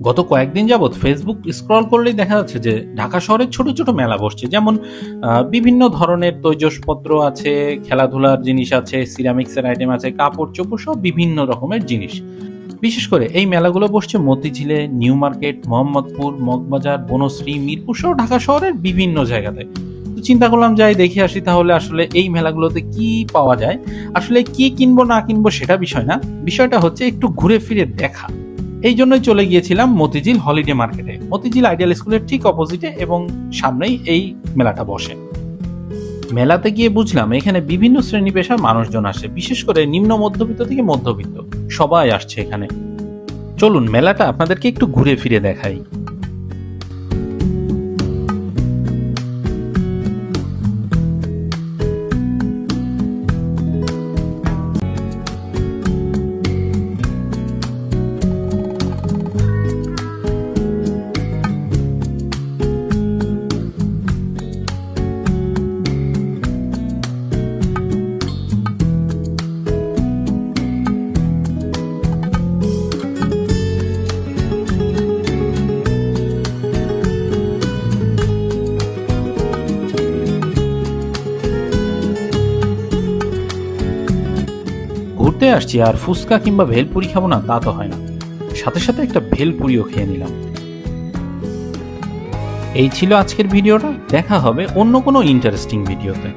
গত কয়েকদিন যাবৎ ফেসবুক স্ক্রল করলেই দেখা যাচ্ছে যে ঢাকা শহরে ছোট ছোট মেলা বসছে। যেমন বিভিন্ন ধরনের তৈজসপত্র আছে, খেলাধুলার জিনিস আছে, সিরামিক্সের আইটেম আছে, কাপড় চোপড় সব বিভিন্ন রকমের জিনিস। বিশেষ করে এই মেলাগুলো বসছে মতিঝিলে, নিউ মার্কেট, মোহাম্মদপুর, মগবাজার, বনশ্রী, মিরপুর সহ ঢাকা শহরের বিভিন্ন জায়গাতে। তো চিন্তা করলাম যাই দেখে আসি তাহলে আসলে এই মেলাগুলোতে কি পাওয়া যায়। আসলে কি কিনবো না কিনবো সেটা বিষয় না, বিষয়টা হচ্ছে একটু ঘুরে ফিরে দেখা। এই জন্যই চলে গিয়েছিলাম মতিঝিল হলিডে মার্কেটে, মতিঝিল আইডিয়াল স্কুলের ঠিক অপোজিটে, এবং সামনেই এই মেলাটা বসে। মেলাতে গিয়ে বুঝলাম এখানে বিভিন্ন শ্রেণী পেশার মানুষজন আসে, বিশেষ করে নিম্ন মধ্যবিত্ত থেকে মধ্যবিত্ত সবাই আসছে এখানে। চলুন মেলাটা আপনাদেরকে একটু ঘুরে ফিরে দেখাই। ঘুরতে আসছি আর ফুচকা কিংবা ভেলপুরি খাবো না তা তো হয় না, সাথে সাথে একটা ভেলপুরিও খেয়ে নিলাম। এই ছিল আজকের ভিডিওটা, দেখা হবে অন্য কোনো ইন্টারেস্টিং ভিডিওতে।